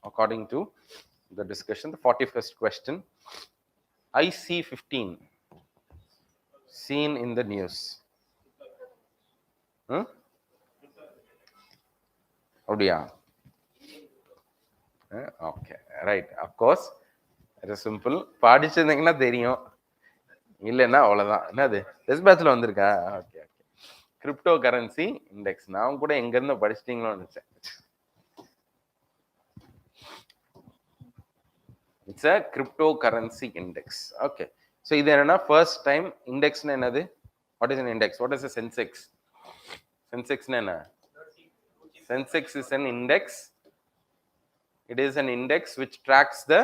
according to the discussion, the 41st question. IC15 seen in the news. அப்படியா? Okay, right. Of course it is simple. படிச்சிருந்தீங்கன்னா தெரியும், இல்லைன்னா அவ்வளோதான். என்னது டெஸ்ட் பேட்ச்ல வந்திருக்கா? Okay okay. Crypto currency index. நான் கூட எங்கேருந்து படிச்சிட்டீங்களோன்னு நினச்சேன். It's a crypto currency index. Okay. So இது என்னன்னா ஃபர்ஸ்ட் டைம் இண்டெக்ஸ்னா என்னது? What is an index? What is a Sensex? சென்செக்ஸ்னா என்ன? Sensex is an index. It is an index which tracks the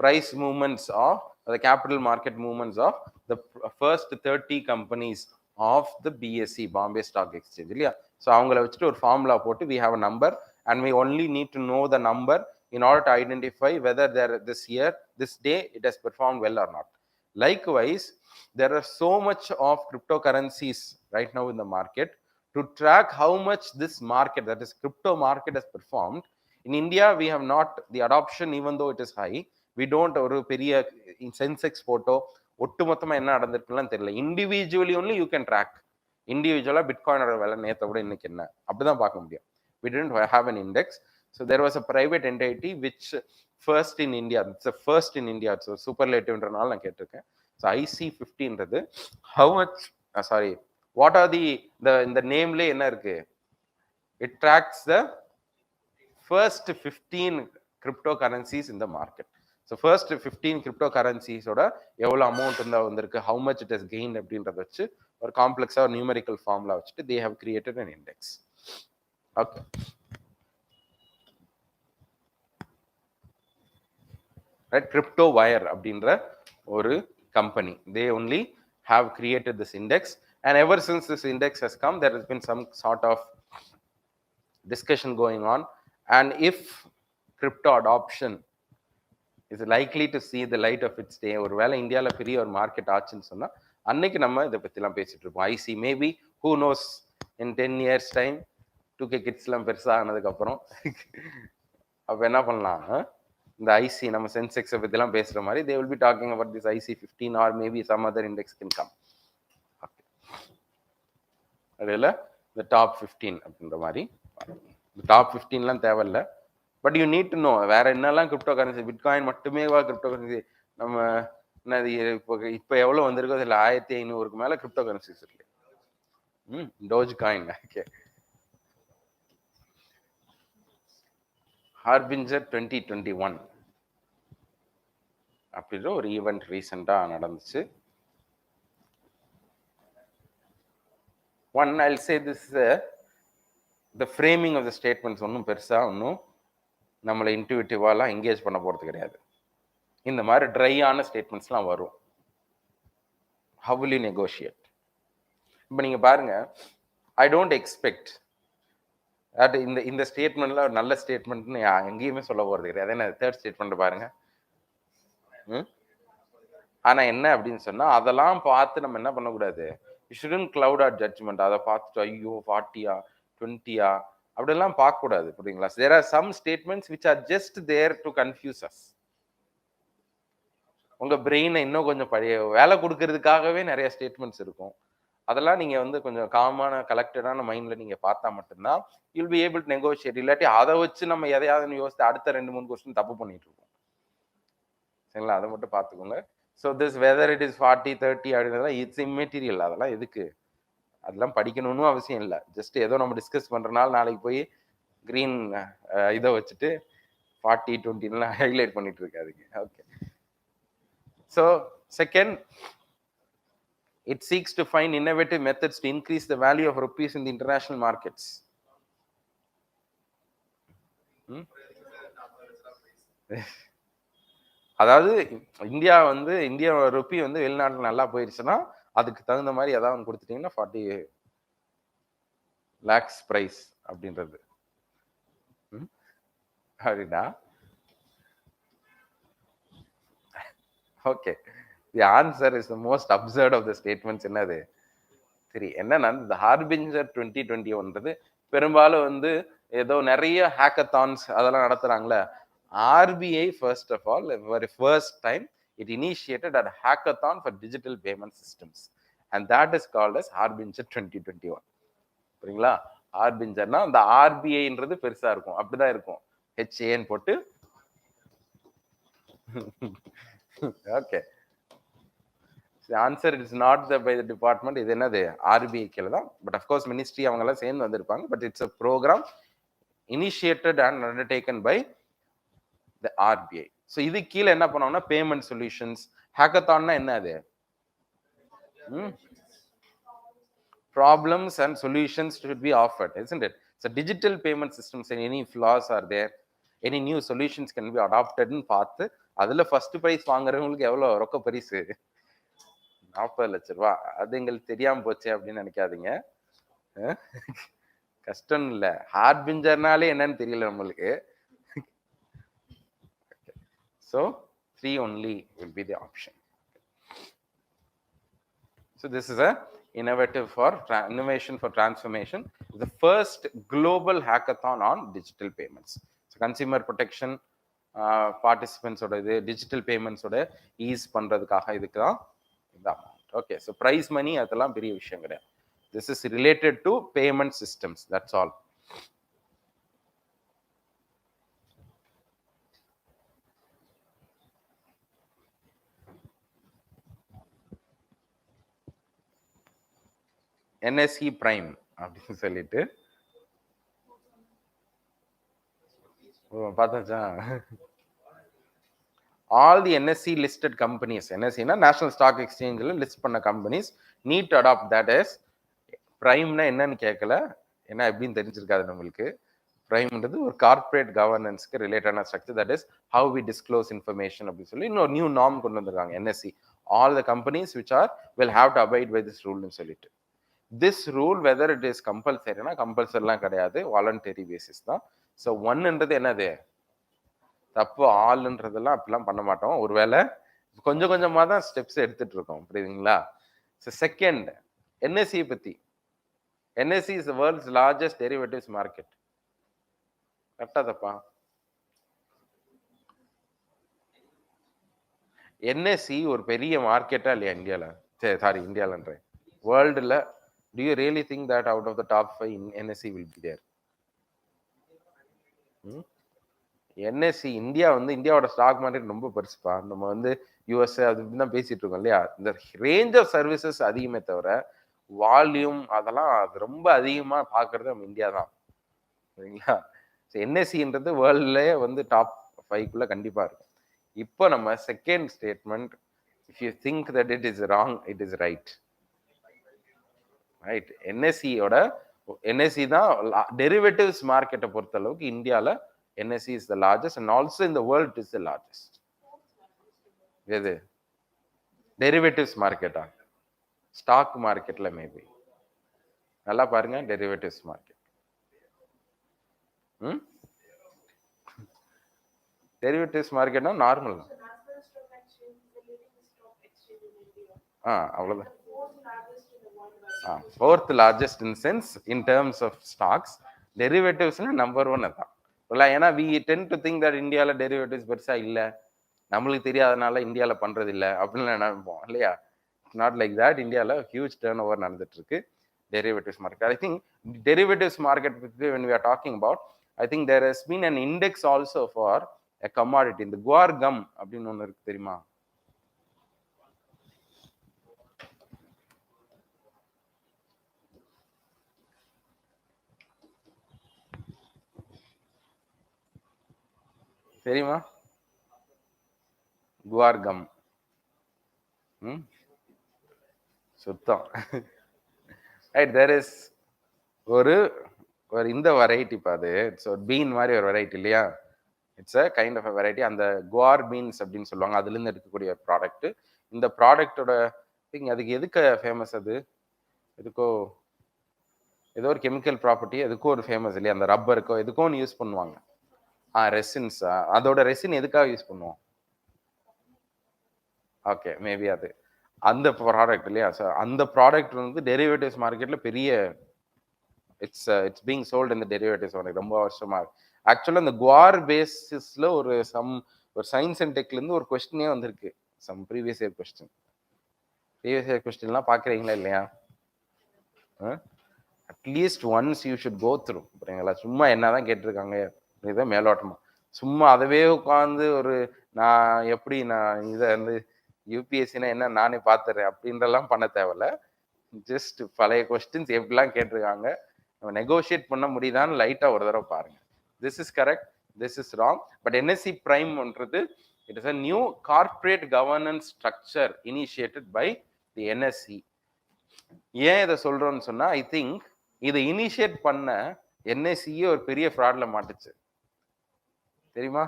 price movements of the capital market movements of the first 30 companies of the BSE, Bombay Stock Exchange. இல்லையா? So அவங்கள வச்சுட்டு ஒரு formula போட்டு we have a number and we only need to know the number in order to identify whether there this year, this day it has performed well or not. Likewise, there are so much of cryptocurrencies right now in the market. To track how much this market, that is crypto market, has performed, in India we have not the adoption, even though it is high. We don't ஒரு பெரிய Sensex photo ஒட்டுமொத்தமா என்ன நடந்திருக்குலாம் தெரியல. Individually only you can track. இண்டிவிஜுவலா பிட்காயினோட விலை நேற்றை விட இன்னைக்கு என்ன அப்படிதான் பார்க்க முடியும். We didn't have an index. So there was a private entity which first in India, it's the first in India, so superlative-ன்றனால நான் கேட்டிருக்கேன். So IC15ன்றது how much, sorry, what are the இந்த நேம்ல என்ன இருக்கு? It tracks the first 15 cryptocurrencies in the market. So first 15 cryptocurrencies ஓட எவ்வளவு amount இருந்தா வந்திருக்கு, how much it has gained அப்படின்றத வச்சு ஒரு காம்ப்ளெக்ஸா ஒரு நியூமெரிக்கல் ஃபார்முலா வச்சுட்டு they have created an index. Okay. Right, crypto wire அப்படின்ற ஒரு company, they only have created this index, and ever since this index has come there has been some sort of discussion going on, and if crypto adoption is likely to see the light of its day, ஒருவேளை இந்தியால பெரிய ஒரு market ஆச்சுன்னு சொன்னா அன்னைக்கு நம்ம இதை பத்திலாம் பேசிட்டு இருப்போம். I see maybe who knows in 10 years time 2K kids எல்லாம் பெருசா ஆனதுக்கு அப்புறம் அப்ப என்ன பண்ணலாம், இந்த ஐசி நம்ம சென்செக்ஸை பத்திலாம் பேசுற மாதிரி they will be talking about this IC15 or maybe some other index can come. அதுல the top 15 அப்படின்ற மாதிரி. டாப் 15லாம் தேவையில்ல, but you need to know வேற என்னெல்லாம் கிரிப்டோ கரன்சி. பிட்காயின் மட்டுமே கிரிப்டோ கரன்சி. நம்ம என்னது இப்போ எவ்வளோ வந்திருக்கோ அதில் 1500க்கு மேலே கிரிப்டோ கரன்சிஸ் இருக்கு. Doge coin. ஓகே. ஹார்பிஞ்சர் 2021 அப்படின்ற ஒரு ஈவெண்ட் ரீசெண்டாக நடந்துச்சு. One I say this the framing of the statements ஒன்றும் பெருசாக ஒன்றும் நம்மளை இன்ட்யூட்டிவாலாம் என்கேஜ் பண்ண போகிறது கிடையாது. இந்த மாதிரி ட்ரையான ஸ்டேட்மெண்ட்ஸ்லாம் வரும். how will you negotiate? இப்போ நீங்கள் பாருங்க, ஐ டோன்ட் எக்ஸ்பெக்ட் அது இந்த ஸ்டேட்மெண்ட்ல ஒரு நல்ல ஸ்டேட்மெண்ட்னு எங்கேயுமே சொல்ல போகிறது கிடையாது. ஏன்னா தேர்ட் ஸ்டேட்மெண்ட் பாருங்க. ஆனால் என்ன அப்படின்னு சொன்னால் அதெல்லாம் பார்த்து நம்ம என்ன பண்ணக்கூடாது, you shouldn't cloud our judgement. அதை பார்த்துட்டு ஐயோ 40யா 20யா அப்படிலாம் பார்க்கக்கூடாது. புரியுங்களா? There are some statements which are just there to confuse us. உங்க பிரெயினை இன்னும் கொஞ்சம் பழைய வேலை கொடுக்கறதுக்காகவே நிறைய ஸ்டேட்மெண்ட்ஸ் இருக்கும். அதெல்லாம் நீங்க வந்து கொஞ்சம் காமான கலெக்டடான மைண்ட்ல நீங்க பார்த்தா மட்டும்தான் you'll be able to negotiate. இல்லாட்டி அதை வச்சு நம்ம எதையாவது யோசித்து அடுத்த 2-3 கொஸ்டின் தப்பு பண்ணிட்டு இருக்கோம். சரிங்களா? அதை மட்டும் பார்த்துக்கோங்க. So this weather it is 40 30 அப்படின்றதெல்லாம் இட்ஸ் இம்மெட்டீரியல். அதெல்லாம் எதுக்கு, அதெல்லாம் படிக்கணும்னு அவசியம் இல்லை. ஜஸ்ட் ஏதோ நம்ம டிஸ்கஸ் பண்றதுனால நாளைக்கு போய் கிரீன் இதை வச்சுட்டு 40 20 ஹைலைட் பண்ணிட்டு இருக்காதுங்க. Okay. So second, it seeks to find innovative methods to increase the value of rupees in the international markets. அதாவது இந்தியா ருப்பி வெளிநாட்டில் நல்லா போயிடுச்சுன்னா அதுக்கு தகுந்த மாதிரி ஏதாவது கொடுத்துட்டீங்கன்னா 40 lakhs பிரைஸ் அப்படின்றது அப்படின்னா okay. The answer is the most absurd of the statements. என்னது சரி, என்னன்னா இந்த ஹார்பிஞ்சர் 2021 பெரும்பாலும் ஏதோ நிறைய ஹேக்கத்தான்ஸ் அதெல்லாம் நடத்துறாங்களே. RBI first of all very first time it initiated a hackathon for digital payment systems and that is called as harbinger 2021. சரிங்களா? ஹார்பிஞ்சர்னா அந்த ஆர்பிஐன்றது பெருசா இருக்கும், அப்படிதான் இருக்கும், ஹெச்ஏன்னு போட்டு. Okay, answer it's not by the department. இது என்னது? ஆர்பிஐ கீழே தான். பட் அஃப்கோர்ஸ் மினிஸ்ட்ரி அவங்க எல்லாம் சேர்ந்து வந்திருப்பாங்க. But it's a program initiated and undertaken by the RBI. So இது கீழே என்ன பண்ணுவாங்கன்னா பேமெண்ட் சொல்யூஷன்ஸ். ஹேக்கத்தான்னா என்ன அது? Problems and solutions should be offered, isn't it? So digital payment systems and any flaws are there, any new solutions can be adopted ன்னு பார்த்து அதுல first prize வாங்குறவங்களுக்கு எவ்வளவு ரொக்க பரிசு? 40 லட்சம் ரூபாய். அது எங்களுக்கு தெரியாம போச்சு அப்படின்னு நினைக்காதீங்க. கஷ்டம் இல்ல, ஹார்பிஞ்சர்னாலே என்னன்னு தெரியல நம்மளுக்கு. So 3 only will be the option. So this is a innovative for innovation for transformation, the first global hackathon on digital payments. So consumer protection participants oda idu digital payments oda ease பண்றதுக்காக இதுக்கு தான் இந்த amount. Okay, so prize money அதெல்லாம் பெரிய விஷயம் கிடையாது. This is related to payment systems, that's all. NSE Prime அப்படின்னு சொல்லிட்டு பார்த்தாச்சா? All the NSE listed companies, NSE na National Stock Exchange ல லிஸ்ட் பண்ண companies need to adopt that as பிரைம்னா என்னன்னு கேட்கல, ஏன்னா எப்படின்னு தெரிஞ்சிருக்காது நம்மளுக்கு. பிரைம்ன்றது ஒரு கார்பரேட் கவர்னன்ஸ்க்கு ரிலேட்டடான structure, that is how we disclose information அப்படின்னு சொல்லி இன்னொரு நியூ நார்ம் கொண்டு வந்திருக்காங்க NSE. All the companies which are will have to abide by this ரூல்னு சொல்லிட்டு. This rule whether it is கம்பல்சரினா கம்பல்சரிலாம் கிடையாது, வாலண்டரி பேசிஸ் தான். ஸோ ஒன்னுன்றது என்னது? தப்பு. ஆளுன்றதெல்லாம் அப்படிலாம் பண்ண மாட்டோம், ஒருவேளை கொஞ்சம் கொஞ்சமாக தான் ஸ்டெப்ஸ் எடுத்துட்டு இருக்கோம், புரியுதுங்களா? ஸோ செகண்ட், NSE பத்தி. NSE is the world's largest derivatives market. கரெக்டா தப்பா? NSE ஒரு பெரிய மார்க்கெட்டா இல்லையா இந்தியால? சரி, sorry, இந்தியாலன்றேன், வேர்ல்டுல. Do you really think that out of the top 5 NSE will be there? NSE India வந்து இந்தியாவோட ஸ்டாக் மார்க்கெட் ரொம்ப பெருசுப்பா. நம்ம வந்து US அது தான் பேசிட்டு இருக்கோம் இல்லையா? இந்த ரேஞ்ச் ஆஃப் சர்வீசஸ் அதிகமே தவிர வால்யூம் அதெல்லாம் அது ரொம்ப அதிகமா பாக்குறது நம்ம இந்தியா தான், சரிங்களா? NSEன்றது வேர்ல்ட்லயே வந்து டாப் 5 கண்டிப்பா இருக்கும். இப்போ நம்ம second statement, if you think that it is wrong, it is right. Right. NSE தான் டெரிவேட்டிவ்ஸ் மார்க்கெட்டை பொறுத்த அளவுக்கு இந்தியால NSE is the largest and also in the world it is the largest. எது? டெரிவேட்டிவ்ஸ் மார்க்கெட்டா? ஸ்டாக் மார்க்கெட்ல மேபி. நல்லா பாருங்க, டெரிவேட்டிவ்ஸ் மார்க்கெட். டெரிவேட்டிவ்ஸ் மார்க்கெட்னா நார்மல். அவ்வளவுதான். Fourth largest in sense in terms of stocks. டெரிவேட்டிவ்ஸ்னா நம்பர் 1 அதான். ஏன்னா we tend to think that இந்தியாவில் டெரிவேட்டிவ்ஸ் பெருசா இல்லை, நம்மளுக்கு தெரியாதனால இந்தியாவில் பண்றது இல்லை அப்படின்னு நினைப்போம் இல்லையா? Not like that. இந்தியாவில் ஹியூஜ் டர்ன் ஓவர் நடந்துட்டு இருக்கு derivatives market. I think derivatives market, when we are talking about, I think there has been an index also for a commodity. இந்த guar gum அப்படின்னு ஒன்று இருக்கு, தெரியுமா? தெரியுமா? guar gum சுத்தம். ரைட். தேர் இஸ் ஒரு இந்த வெரைட்டி பாது. ஸோ பீன் மாதிரி ஒரு வெரைட்டி இல்லையா? It's a kind of a variety. அந்த குவார் பீன்ஸ் அப்படின்னு சொல்லுவாங்க, அதுலேருந்து எடுக்கக்கூடிய ப்ராடக்ட். இந்த ப்ராடக்டோட திங் அதுக்கு எதுக்கு ஃபேமஸ்? அது எதுக்கோ ஏதோ ஒரு கெமிக்கல் ப்ராப்பர்ட்டி எதுக்கோ ஒரு ஃபேமஸ் இல்லையா? அந்த ரப்பருக்கோ எதுக்கோ ஒன்று யூஸ் பண்ணுவாங்க. ரெசின்ஸ். அதோட ரெசின் எதுக்காக யூஸ் பண்ணுவோம்? ஓகே, மேபி அது அந்த ப்ராடக்ட் இல்லையா? ஸோ அந்த ப்ராடக்ட் வந்து டெரிவேட்டிவ்ஸ் மார்க்கெட்ல பெரிய இட்ஸ் பீங் சோல்ட் இந்த டெரிவேட்டிவ்ஸ் உனக்கு ரொம்ப வருஷமா. ஆக்சுவலாக இந்த குவார் பேசிஸில் ஒரு சயின்ஸ் அண்ட் டெக்லேருந்து ஒரு கொஸ்டினே வந்திருக்கு. சம் ப்ரீவியஸ் இயர் கொஸ்டின்லாம் பார்க்குறீங்களா இல்லையா? At least once you should go through. சரிங்களா? சும்மா என்னதான் கேட்டிருக்காங்க இதை மேலோட்டமா சும்மா அதவே உட்காந்து நான் இதை வந்து யூபிஎஸ்சினா என்ன நானே பார்த்துறேன் அப்படின்றலாம் பண்ண தேவையில்ல. ஜஸ்ட் பழைய கொஸ்டின்ஸ் எப்படிலாம் கேட்டிருக்காங்க, நம்ம நெகோஷியேட் பண்ண முடியுதான்னு லைட்டாக ஒரு தடவை பாருங்க. This is correct, this is wrong. But NSC பிரைம்ன்றது it is a new corporate governance structure initiated by the NSC. ஏன் இதை சொல்றோம்னு சொன்னா, ஐ திங்க் இதை இனிஷியேட் பண்ண என்எஸ்சியே ஒரு பெரிய ஃப்ராட்ல மாட்டுச்சு தெரியுமா?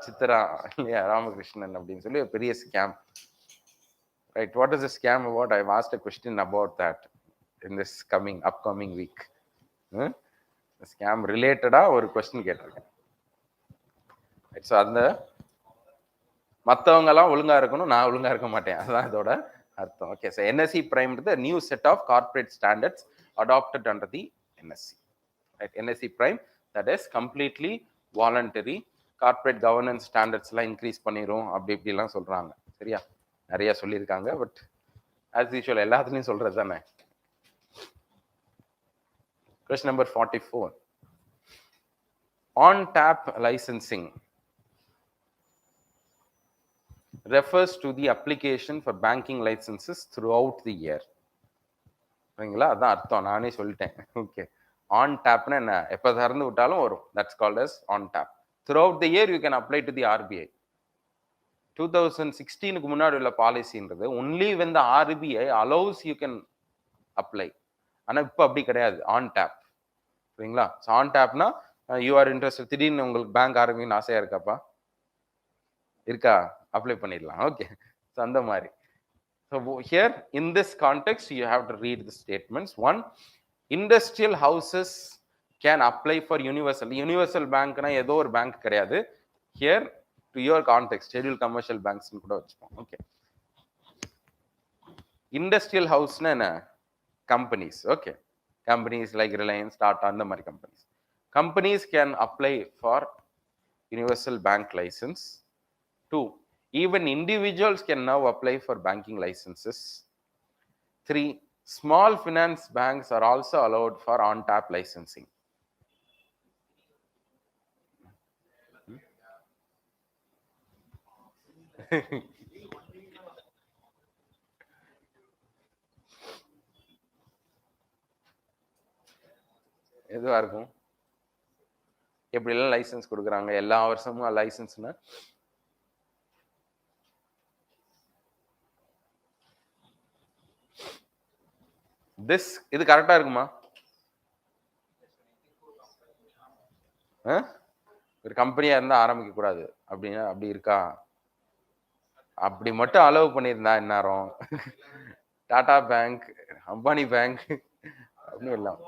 சித்ரா இல்லையா, ராமகிருஷ்ணன் அப்படின்னு சொல்லி ஒரு பெரிய scam. Right, what is the scam about? I asked a question about that in this upcoming week. Scam ரிலேட்டடா ஒரு கொஸ்டின் கேட்டிருக்கேன். ஸோ அந்த மற்றவங்க எல்லாம் ஒழுங்கா இருக்கணும், நான் ஒழுங்கா இருக்க மாட்டேன், அதுதான் இதோட அர்த்தம். Okay, so NSC prime the new set of corporate standards adopted under the NSC. Right, NSC prime, that is completely voluntary. Corporate governance ஸ்டாண்டர்ட்ஸ்லாம் இன்க்ரீஸ் பண்ணிடும் அப்படி இப்படிலாம் சொல்றாங்க. சரியா, நிறைய சொல்லியிருக்காங்க. பட் ஆஸ் யூஷுவல் எல்லாத்துலேயும் சொல்றது தானே. Question number 44. On tap licensing refers to the application for banking licenses throughout the year. சரிங்களா, அதான் அர்த்தம், நானே சொல்லிட்டேன். ஓகே, ஆன் டேப்னா என்ன? எப்போ திறந்து விட்டாலும் வரும். That's called as on tap. Throughout the year you can apply to the RBI. 2016க்கு முன்னாடி உள்ள பாலிசின்றது only when the RBI allows you can apply. ஆனால் இப்போ அப்படி கிடையாது, ஆன் டேப். சரிங்களா? ஸோ ஆன் டேப்னா யூ ஆர் இன்ட்ரெஸ்ட், திடீர்னு உங்களுக்கு பேங்க் ஆரம்பிக்கணும்னு ஆசையா இருக்காப்பா? இருக்கா? அப்ளை பண்ணிடலாம். ஓகே, ஸோ அந்த மாதிரி. So here in this context you have to read the statements. One, industrial houses can apply for universal bank na ஏதோ ஒரு bank கிடையாது. Here to your context scheduled commercial banks னு கூட வச்சுப்போம். Okay, industrial house na என்ன? Companies. Okay, companies like Reliance, Tata அந்த மாதிரி companies can apply for universal bank license. Two, even individuals can now apply for banking licenses. 3, small finance banks are also allowed for on-tap licensing. எதுவா இருக்கும்? எப்படிலாம் licence கொடுக்குறாங்க? எல்லா வருஷமும் லைசன்ஸ்னா இது கரெக்டா இருக்குமா? ஒரு கம்பெனியா இருந்தா ஆரம்பிக்க கூடாது அப்படின்னா அப்படி இருக்கா? அப்படி மட்டும் அலோவ் பண்ணியிருந்தா என்னாரும்? டாடா பேங்க், அம்பானி பேங்க் அப்படின்னு எல்லாம்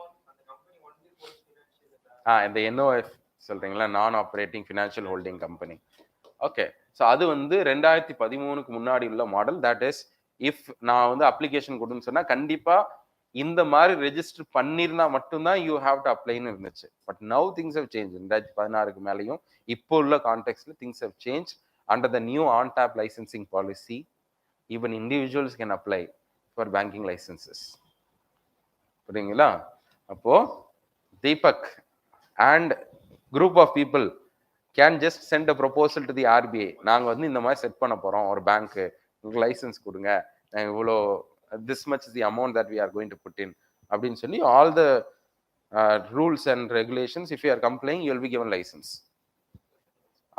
இந்த என்ஓஎஃப் சொல்றீங்களா, நான் operating financial holding company. Okay, so அது 2013க்கு முன்னாடி உள்ள மாடல். தட் இஸ் இஃப் நான் அப்ளிகேஷன் கொடுன்னு சொன்னா கண்டிப்பா இந்த மாதிரி ரெஜிஸ்டர் பண்ணிருந்தா மட்டும்தான் யூ ஹாவ் டு அப்ளைன்னு இருந்துச்சு. But now things have change. 2016க்கு மேலேயும் இப்போ உள்ள கான்டெக்ட்ல things have change. Under the new on tap licensing policy even individuals can apply for banking licenses. புரியுங்களா? அப்போ Deepak and group of people can just send a proposal to the RBI. நாங்கள் இந்த மாதிரி செட் பண்ண போறோம் ஒரு பேங்க்கு, உங்களுக்கு லைசன்ஸ் கொடுங்க, நாங்கள் இவ்வளோ this much is the amount that we are going to put in அப்படின்னு சொல்லி all the rules and regulations, if you are complying you will be given license.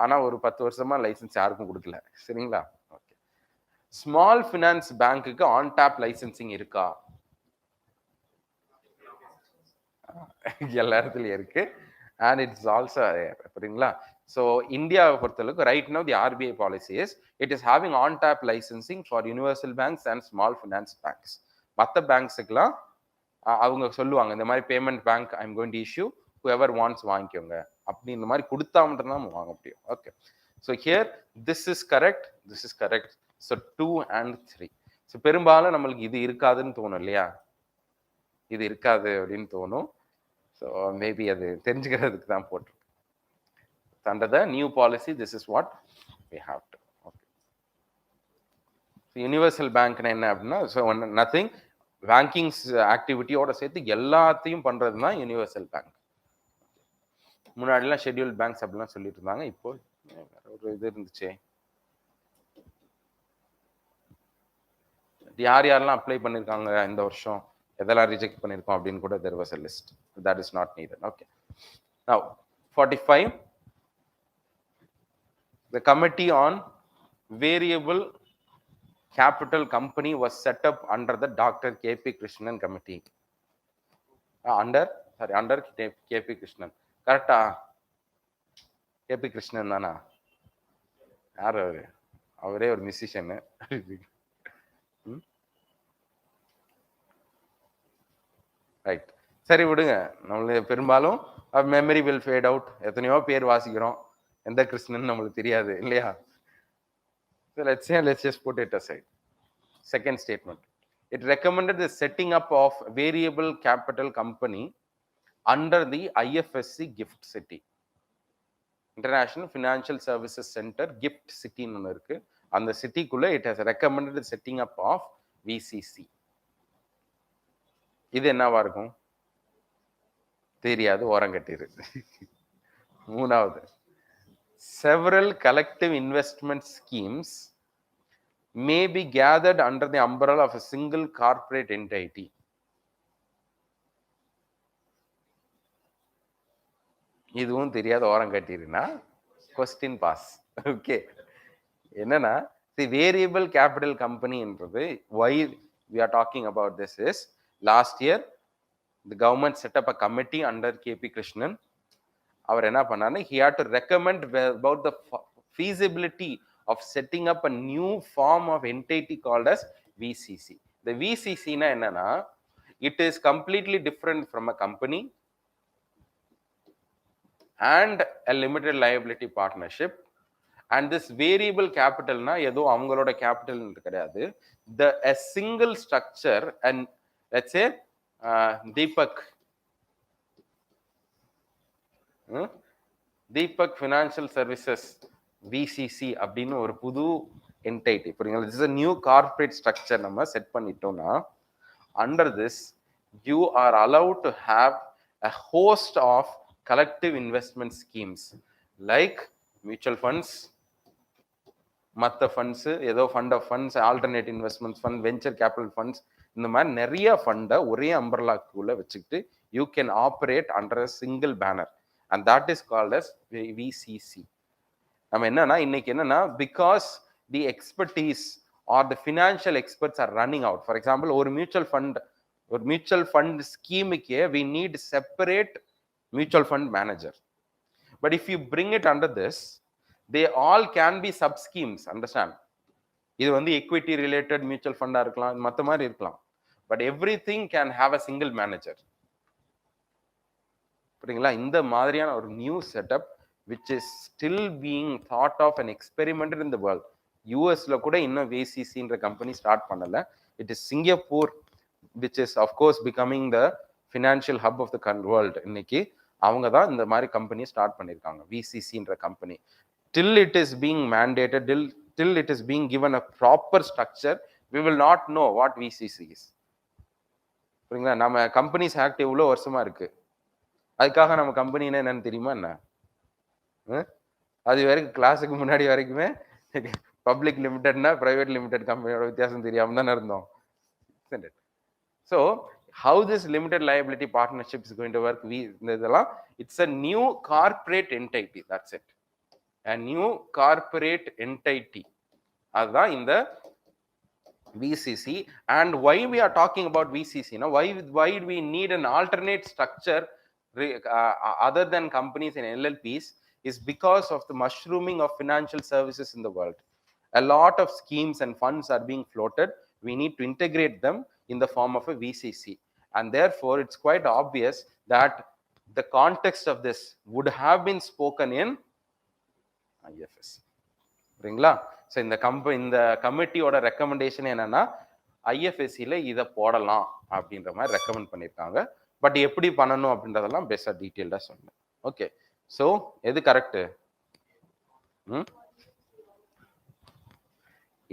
ஆனா ஒரு 10 வருஷமா லைசன்ஸ் யாருக்கும் கொடுக்கல. சரிங்களா? ஓகே, ஸ்மால் ஃபினான்ஸ் பேங்க்குக்கு ஆன் டேப் லைசன்சிங் இருக்கா? எல்லா இடத்துலயும் இருக்கு. and it's also புரியுங்களா? So இந்தியாவை பொறுத்தளவுக்கு right now the RBI policy is it is having on tap licensing for universal banks and small finance banks. மற்ற பேங்க்ஸுக்கெல்லாம் அவங்க சொல்லுவாங்க இந்த மாதிரி payment bank I am going to issue, whoever wants வாங்கிக்கோங்க அப்படி இந்த மாதிரி கொடுத்தா மட்டும் தான் வாங்க முடியும். Okay, so here this is correct, this is correct. So 2 and 3. So பெரும்பாலும் நம்மளுக்கு இது இருக்காதுன்னு தோணும் இல்லையா? இது இருக்காது அப்படின்னு தோணும். ஸோ மேபி அது தெரிஞ்சுக்கிறதுக்கு தான் போட்டிருக்கு. Under the new policy, this is what we have to. Okay. So universal bank என்ன அப்படின்னா, ஸோ நத்திங் பேங்கிங்ஸ் ஆக்டிவிட்டியோட சேர்த்து எல்லாத்தையும் பண்றது தான் யூனிவர்சல் பேங்க். முன்னாடிலாம் ஷெட்யூல் பேங்க்ஸ் அப்படிலாம் சொல்லிட்டு இருந்தாங்க. இப்போ ஒரு இது இருந்துச்சு, யாரெல்லாம் அப்ளை பண்ணியிருக்காங்க இந்த வருஷம், எதெல்லாம் ரிஜெக்ட் பண்ணியிருக்கோம் அப்படின்னு கூட there was a list. That is not needed. Okay. Now 45, the committee on variable capital company was set up under the Dr. K.P. Krishnan committee. Under K.P. Krishnan. கரெக்டா? K.P. Krishnan தானா? யார் அவரு? அவரே ஒரு musician. Right, சரி விடுங்க. நம்மளுக்கு பெரும்பாலும் மெமரி வில் ஃபேட் அவுட். எத்தனையோ பேர் வாசிக்கிறோம், எந்த கிருஷ்ணன் நம்மளுக்கு தெரியாது இல்லையா? So let's just put it aside. Second statement, it recommended the setting up of variable capital company under the IFSC GIFT City, International Financial Services Center, GIFT City ன்னு இருக்கு. அந்த சிட்டிக்குள்ள it has recommended the setting up of VCC. இது என்னவா இருக்கும் தெரியாது, ஓரங்கட்டிரு. மூணாவது, several collective investment schemes may be gathered under the umbrella of a single corporate entity. இதுவும் தெரியாத ஓரங்கட்டிருனா கொஸ்டின் பாஸ். ஓகே, என்னன்னா the variable capital company என்றது, why we are talking about this is, last year the government set up a committee under K.P. Krishnan. அவர் என்ன பண்ணாரு, he had to recommend about the feasibility of setting up a new form of entity called as VCC. The VCC na என்னன்னா, it is completely different from a company and a limited liability partnership. And this variable capital na ஏதோ அவங்களோட capital கிடையாது, a single structure. And let's say Deepak Financial Services VCC அப்படின்னு ஒரு புது entity, புரியுங்களா? This is a new corporate structure நம்ம set பண்ணிட்டோம்னா, under this you are allowed to have a host of collective investment schemes like mutual funds, மற்ற funds, ஏதோ fund of funds, alternate investment fund, venture capital funds, இந்த மாதிரி நிறைய ஃபண்டை ஒரே அம்பர்லாக்குள்ள வச்சுக்கிட்டு you can operate under a single banner, and that is called as VCC. நம்ம என்னன்னா இன்னைக்கு என்னன்னா, because the expertise are the financial experts are running out. For example, ஒரு மியூச்சுவல் ஃபண்ட் ஸ்கீமுக்கே we need separate mutual fund manager. But if you bring it under this, they all can be sub schemes. Understand? இது வந்து equity related mutual fund இருக்கலாம், மத்த மாதிரி இருக்கலாம், but everything can have a single manager. புரியுங்களா? இந்த மாதிரியான ஒரு new setup which is still being thought of and experimented in the world. யூஎஸ்ல கூட இன்னும் VCCன்ற கம்பெனி ஸ்டார்ட் பண்ணல. It is Singapore which is of course becoming the financial hub of the world. இன்னைக்கு அவங்க தான் இந்த மாதிரி கம்பெனி ஸ்டார்ட் பண்ணிருக்காங்க, VCCன்ற company. Till it is being mandated, till it is being given a proper structure, we will not know what VCC is. புரியுங்களா? நம்ம companies act எவ்வளோ வருஷமா இருக்கு, அதுக்காக நம்ம கம்பெனின்னா என்னன்னு தெரியுமா என்ன? அது வரைக்கும் கிளாஸுக்கு முன்னாடி வரைக்குமே பப்ளிக் லிமிடெட்னா பிரைவேட் லிமிடெட் கம்பெனியோட வித்தியாசம் தெரியாம தானே இருந்தோம். So how this limited liability partnership is going to work, இதெல்லாம் it's a new corporate entity, that's it. A new corporate entity, அதுதான் இந்த VCC. And why we are talking about VCC, why we need an alternate structure other than companies and LLPs is because of the mushrooming of financial services in the world. A lot of schemes and funds are being floated. We need to integrate them in the form of a VCC, and therefore it's quite obvious that the context of this would have been spoken in IFSC. புரியுங்களா? So இந்த கமிட்டியோட recommendation என்னன்னா, ஐஎஃப்எஸ்சியில் இதை போடலாம் அப்படின்ற மாதிரி recommend பண்ணியிருக்காங்க. But எப்படி பண்ணணும் அப்படின்றதெல்லாம் பெஸ்ட்டாக டீட்டெயில்டாக சொன்னேன். ஓகே, ஸோ எது correct?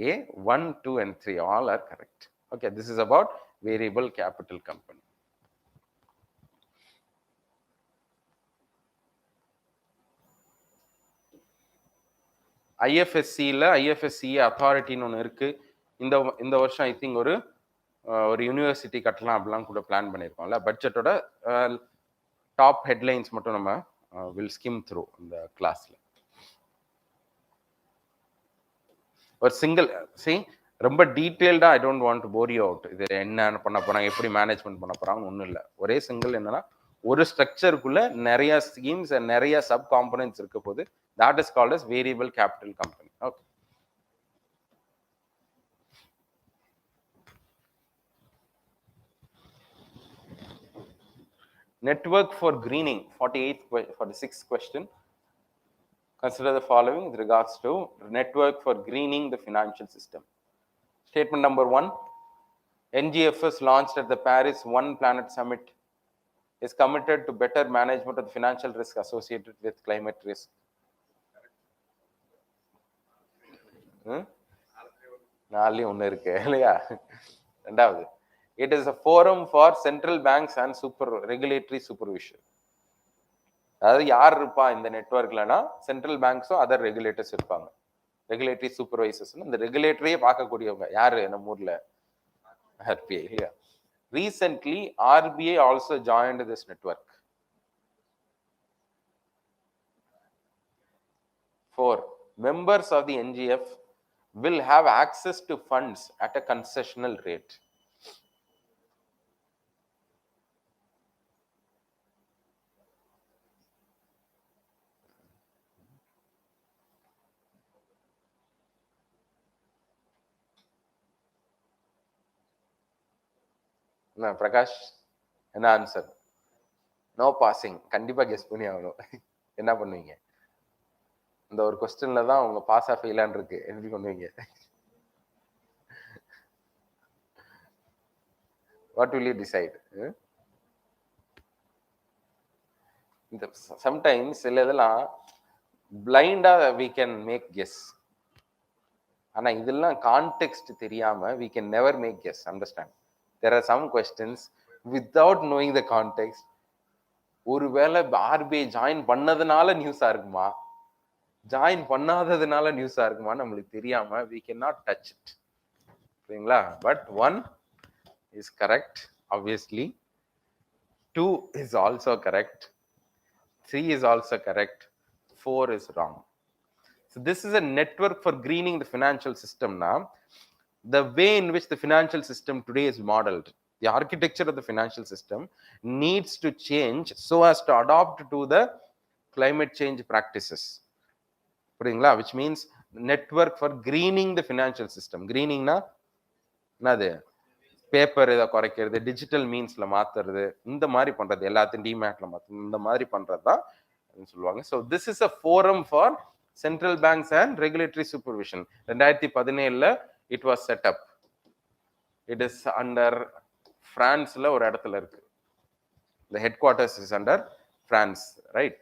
A, 1, 2 and 3 all are correct. Okay, this is about variable capital company. ஐஎஃப்எஸ்சியில் ஐஎஃப்எஸ்சி அத்தாரிட்டின்னு ஒன்று இருக்குது. இந்த வருஷம் ஐ திங்க் ஒரு யூனிவர்சிட்டி கட்டலாம் அப்படிலாம் கூட பிளான் பண்ணியிருக்கோம்ல. பட்ஜெட்டோட டாப் ஹெட்லைன்ஸ் மட்டும் நம்ம வில் ஸ்கிம் த்ரூ இந்த கிளாஸில். ஒரு சிங்கிள் ரொம்ப டீட்டெயில்டாக I don't want to bore you out. இது என்ன பண்ண போகிறாங்க, எப்படி மேனேஜ்மெண்ட் பண்ண போகிறாங்கன்னு ஒன்றும் இல்லை. ஒரே சிங்கிள் என்னன்னா, ஒரு ஸ்ட்ரக்சருக்குள்ள நிறைய ஸ்கீம்ஸ் அண்ட் நிறைய சப் காம்பனன்ட்ஸ் இருக்க போது. that is called as variable capital company. Okay, network for greening, 46th question. Consider the following with regards to network for greening the financial system. Statement number 1, NGFS launched at the Paris One Planet Summit is committed to better management of the financial risk associated with climate risk. நாலு ஒன்று இருக்கு இல்லையா? ரெண்டாவது, it is a forum for central banks and regulatory supervision. அதாவது யார் இருப்பா இந்த நெட்வொர்க்லனா, central பேங்க்ஸும் other regulators இருப்பாங்க. ரெகுலேட்டரி சூப்பர்வைசர்ஸ், இந்த ரெகுலேட்டரியே பார்க்கக்கூடியவங்க யாரு நம்ம ஊர்ல? ஆர்பிஐ இல்லையா? Recently, RBI also joined this network. 4, members of the NGF will have access to funds at a concessional rate. Prakash, என்ன ஆன்சர்? No passing. கண்டிப்பா கெஸ் பண்ணி ஆகணும். என்ன பண்ணுவீங்க? இந்த ஒரு கொஸ்டின்ல தான் உங்க பாஸ் ஆஃப் ஃபெயிலான் இருக்கு. எப்படி பண்ணுவீங்க? What will you decide? இந்த சம்டைம்ஸ் சில இதெல்லாம் பிளைண்டா we can make guess. ஆனா இதெல்லாம் கான்டெக்ஸ்ட் தெரியாம we can never make guess. Understand? There are some questions without knowing the context. ஒருவேளை ஆர்பிஐ ஜாயின் பண்ணதுனால நியூஸா இருக்குமா, ஜாயின் பண்ணாததுனால நியூஸா இருக்குமா நம்மளுக்கு தெரியாம we cannot touch it. சரிங்களா? But 1 is correct, obviously. 2 is also correct. 3 is also correct. 4 is wrong. So this is a network for greening the financial system. Now, the way in which the financial system today is modeled, the architecture of the financial system needs to change so as to adopt to the climate change practices. புரியுங்களா? Which means network for greening the financial system. Greening na என்னது? Paper இதை குறைக்கிறது, digital மீன்ஸ்ல மாத்துறது, இந்த மாதிரி பண்றது, எல்லாத்தையும் டிமேட்ல மாத்துறது, இந்த மாதிரி பண்றதுதான் சொல்லுவாங்க. So this is a forum for central banks and regulatory supervision. 2017 it was set up. It is under பிரான்ஸ்ல ஒரு இடத்துல இருக்கு. The headquarters is under France, right?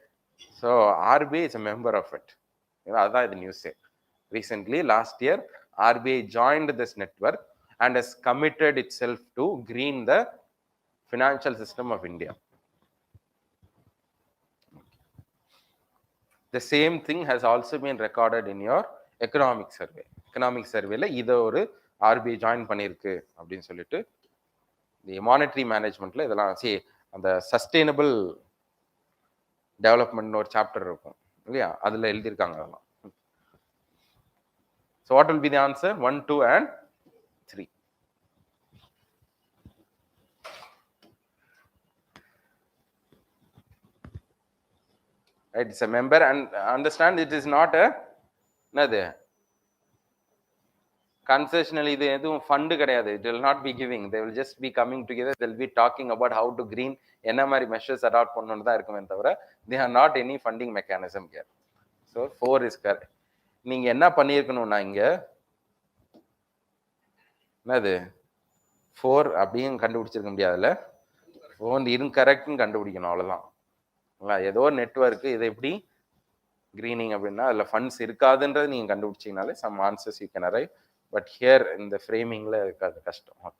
So RBI is a member of it. அதான் இது news. Recently, last year, RBI joined this network and has committed itself to green the financial system of India. The same thing has also been recorded in your economic survey. Economic surveyல இதை ஒரு RBI join பண்ணியிருக்கு அப்படின்னு சொல்லிட்டு the monetary managementல இதெல்லாம் அந்த sustainable development ஒரு chapter இருக்கும் இல்லையா, அதுல எழுதியிருக்காங்க அதெல்லாம். So what will be the answer? 1, 2 and 3. Right, it's a member, and understand it is not a என்னது concessional. இது எதுவும் ஃபண்ட் கிடையாது. It will not be giving. They will just be coming together. They will be talking about how to green, என்ன மாதிரி measures adapt பண்ணணும்னு தான் இருக்குமே தவிர they are not any funding mechanism here. So 4 is correct. நீங்க என்ன பண்ணியிருக்கணும்னா இங்க என்னது 4 அப்படியும் கண்டுபிடிச்சிருக்க முடியாதுல்ல. ஃபோன் இன்கரெக்ட்னு கண்டுபிடிக்கணும் அவ்வளோதான். ஏதோ நெட்வொர்க்கு இதை எப்படி கிரீனிங் அப்படின்னா அதில் ஃபண்ட்ஸ் இருக்காதுன்றது நீங்கள் கண்டுபிடிச்சிங்கனாலே some answers you can arrive. But here இந்த ஃப்ரேமிங்கில் இருக்காது, கஷ்டம்.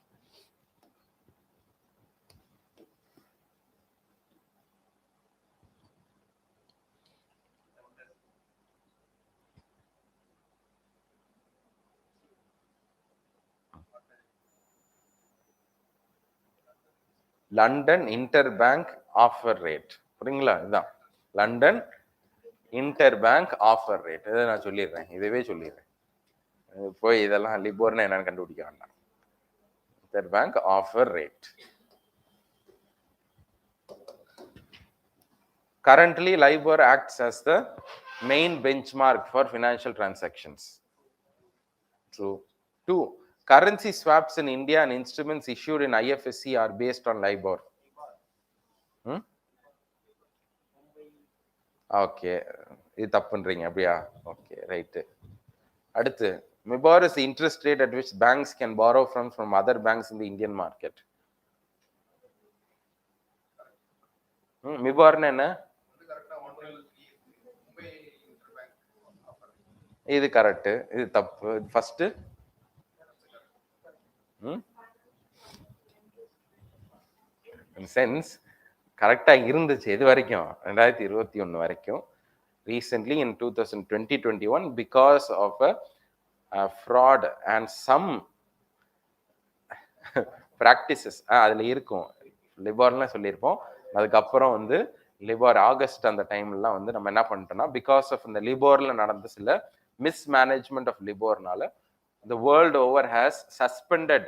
London inter bank offer rate, புரியுங்களா? இதுதான் London inter bank offer rate. இதை நான் சொல்லிடுறேன், இதுவே சொல்லிடுறேன். போய் இதெல்லாம் லிபோர்னு என்னன்னு கண்டுபிடிக்க வேண்டாம். Inter bank offer rate. Currently, LIBOR acts as the main benchmark for financial transactions. True. 2. Currency swaps in India and instruments issued in IFSC are based on LIBOR. Okay, இது தப்புன்றீங்க அப்படியா? Okay, right. அடுத்து, MIBOR is the interest rate at which banks can borrow from other banks in the Indian market. MIBOR என்ன? இது correct, இது தப்பு. First sense கரெக்டா இருந்துச்சு இது வரைக்கும், 2021 வரைக்கும். Recently in 2021 because of a fraud and some practices அதுல இருக்கும். லிபோர்லாம் சொல்லியிருப்போம். அதுக்கப்புறம் வந்து லிபோர் ஆகஸ்ட் அந்த டைம்லாம் வந்து நம்ம என்ன பண்ணிட்டோம்னா, பிகாஸ் ஆஃப் இந்த லிபோர்ல நடந்த சில மிஸ்மேனேஜ்மெண்ட் ஆஃப் லிபோர்னால the world over has suspended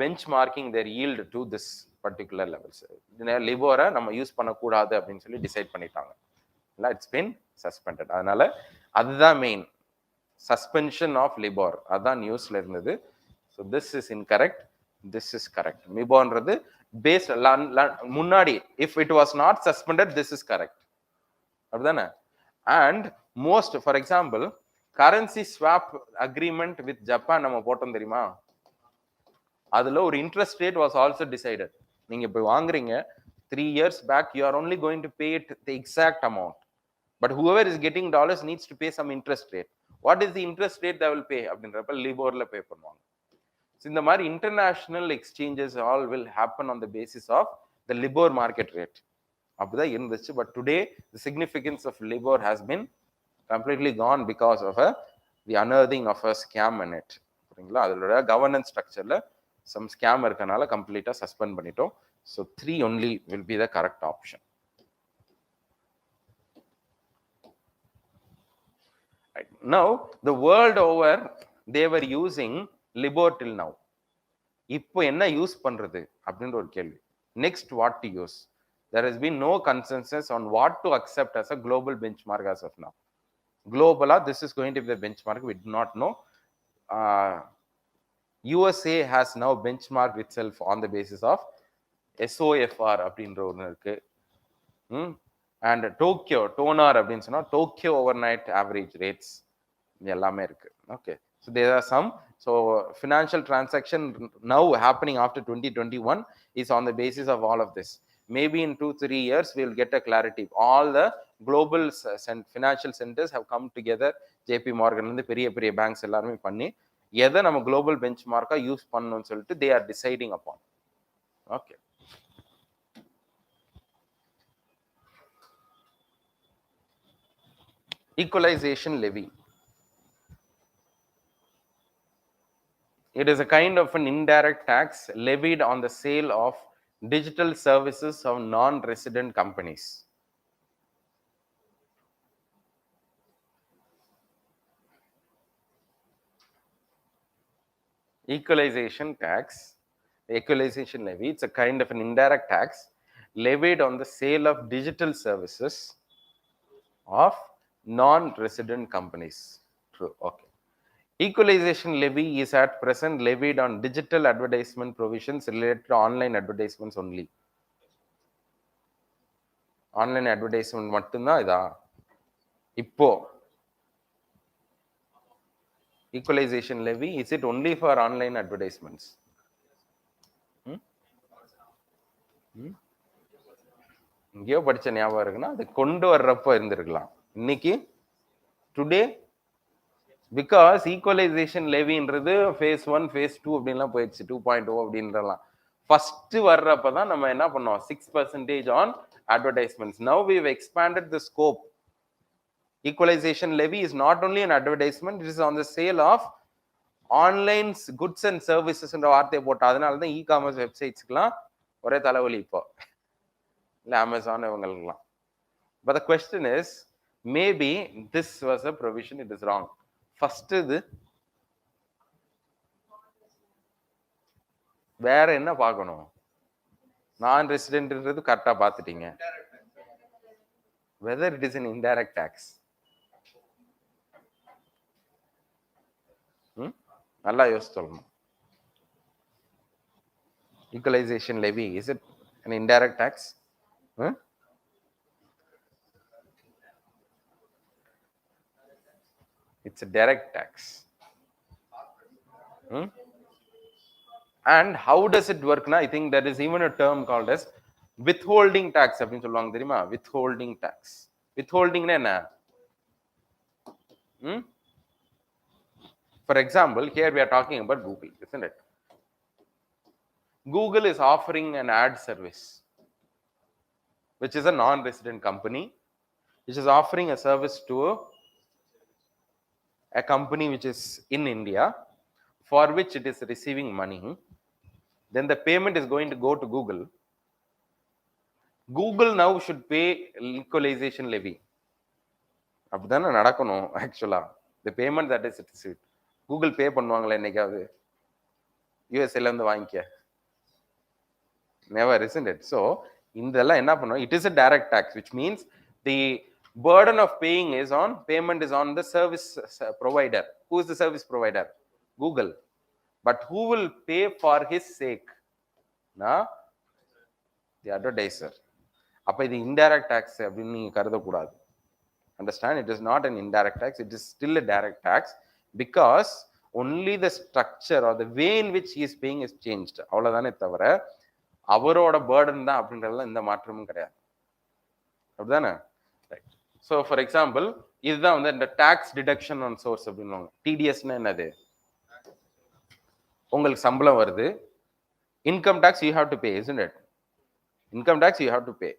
benchmarking their yield to this particular levels. லிபோரை நம்ம யூஸ் பண்ணக்கூடாது அப்படின்னு சொல்லி டிசைட் பண்ணிட்டாங்க. It's been suspended. அதனால அதுதான் மெயின் சஸ்பென்ஷன் ஆஃப் லிபோர், அதான் நியூஸ்ல இருந்தது. So this is incorrect, this is correct. மிபோன்றது பேஸ்ட் முன்னாடி, if it was not suspended this is correct, அப்படிதானே? And most, for example, currency swap agreement with Japan நம்ம போட்டோம் தெரியுமா? அதுல ஒரு interest rate was also decided. நீங்க இப்போ வாங்குறீங்க 3 years back, you are only going to pay it the exact amount, but whoever is getting dollars needs to pay some interest rate. What is the interest rate they will pay அப்படின்றப்ப லிபோர்ல பே பண்ணுவாங்க. இந்த மாதிரி international exchanges all will happen on the basis of the LIBOR market rate. அப்படிதான் இருந்துச்சு. But today the significance of LIBOR has been completely gone because of the unearthing of a scam in it. சரிங்களா? அதோட governance ஸ்ட்ரக்சர்ல some scam இருக்கனால கம்ப்ளீட்டா suspend பண்ணிட்டோம். So 3 only will be the correct option. Right. Now the world over they were using LIBOR till now. இப்போ என்ன use பண்றது அப்படின்ற ஒரு கேள்வி. Next, what to use? There has been no consensus on what to accept as a global benchmark as of now. Globally, this is going to be the benchmark. We do not know. USA has now benchmarked itself on the basis of SOFR அப்படின்ற ஒன்று இருக்கு. And Tokyo TONAR அப்படின்னு சொன்னா Tokyo overnight average rates எல்லாமே இருக்கு. Okay, so there are some. So financial transaction now happening after 2021 is on the basis of all of this. Maybe in 2-3 years we will get a clarity. All the global financial centers have come together. JP Morgan இருந்து பெரிய பெரிய banks எல்லாருமே பண்ணி எதை நம்ம global bench மார்க்கா use பண்ணணும்னு சொல்லிட்டு they are deciding upon. Okay. Equalization levy. It is a kind of an indirect tax levied on the sale of digital services of non-resident companies. Equalization tax, equalization levy, it's a kind of an indirect tax levied on the sale of digital services of non-resident companies. True. Okay. Equalization levy is at present levied on digital advertisement provisions related to online advertisements only. Online advertisement மட்டும்தான் இதா? இப்போ equalization levy, is it only for online advertisements? Hmm? இங்கேயோ படிச்ச ஞாபகம் இருக்குன்னா அது கொண்டு வர்றப்போ இருந்திருக்கலாம். இன்னைக்கு டுடே பிகாஸ் ஈக்குவலைசேஷன் லெவின்றது phase 1 phase 2 அப்படின்லாம் போயிடுச்சு, 2.0 அப்படின்றலாம். ஃபர்ஸ்ட் வர்றப்ப தான் நம்ம என்ன பண்ணோம், 6% on advertisements. Now we have expanded the scope. Equalization levy is not only an advertisement, it is on the sale of online goods and services என்ற வார்த்தையை போட்டு, அதனால தான் இ-காமர்ஸ் வெப்சைட்ஸ்க்குலாம் ஒரே தலைவலி இப்போ, இல்லை அமேசான் இவங்களுக்குலாம். But the question is, maybe this was a provision, it is wrong. First இது வேற என்ன பார்க்கணும், நான் ரெசிடென்ட்ன்றது கரெக்டா பார்த்துட்டீங்க. Whether it is an indirect tax. நல்லா யோசிச்சு சொல்லணும். Equalization levy, is it an indirect tax? It's a direct tax. And how does it work na? I think there is even a term called as withholding tax அப்படின்னு சொல்லுவாங்க தெரியுமா? Withholding tax. Withholding என்ன? For example, here we are talking about Google, isn't it? Google is offering an ad service, which is a non-resident company, which is offering a service to a company which is in India, for which it is receiving money. Then the payment is going to go to Google. Google now should pay equalization levy. அப்படிதானே நடக்கணும் ஆக்சுவலா. The payment that is received, Google pay பண்ணுவாங்களா என்னைக்காவது? யூஎஸ்ஏல இருந்து வாங்கிக்க, never, isn't it? So இதெல்லாம் என்ன பண்ணுவோம், it is a direct tax, which means the burden of paying is on, payment is on the service provider. Who is the service provider? Google. But who will pay for his sake? Na the advertiser. அப்ப இது indirect tax அப்படின்னு நீங்க கருதக்கூடாது. Understand, it is not an indirect tax, it is still a direct tax, because only the structure or the way in which he is paying is changed. அவ்வளவுதானே தவிர அவரோட burden தான் அப்படின்றதுல எந்த மாற்றமும் கிடையாது. அப்படிதானே? ரைட். ஸோ ஃபார் எக்ஸாம்பிள் இதுதான் வந்து இந்த டாக்ஸ் டிடக்ஷன் ஆன் சோர்ஸ் அப்படின்வாங்க. டிடிஎஸ்னா என்னது? உங்களுக்கு சம்பளம் வருது, income tax you have to pay, isn't it? Income tax you have to pay.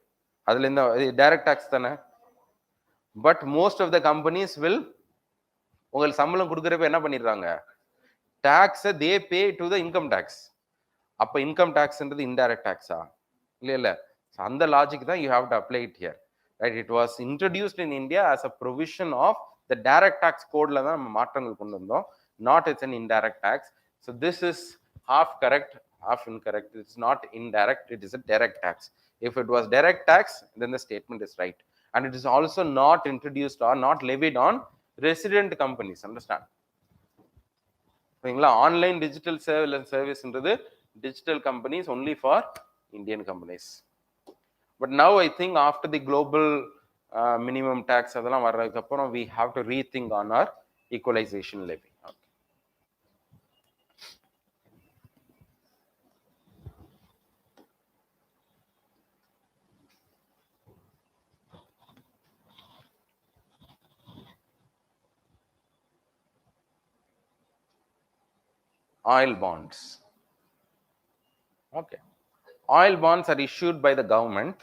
அதுல இந்த டைரக்ட் டாக்ஸ் தானே. But most of the companies will உங்களுக்கு சம்பளம் கொடுக்குறப்ப என்ன பண்ணிடுறாங்க, டாக்ஸை they pay to the income tax. அப்ப இன்கம் டாக்ஸ்ன்றது இன்டைரக்ட் டாக்ஸா? இல்ல இல்ல. அந்த லாஜிக் தான் you have to apply it here, right? It was introduced in India as a provision of the direct tax கோட்ல தான் நம்ம மாற்றங்கள் கொண்டு வந்தோம். Not it's an indirect tax. So this is half correct, half incorrect. It's not indirect, it is a direct tax. If it was direct tax, then the statement is right. And it is also not introduced or not levied on resident companies. Understand? Online digital serviceன்றது digital companies, only for Indian companies. But now I think after the global minimum tax அதெல்லாம் வர்றதுக்கு அப்புறம் we have to rethink on our equalization levy. Okay. Oil bonds. Okay. Oil bonds are issued by the government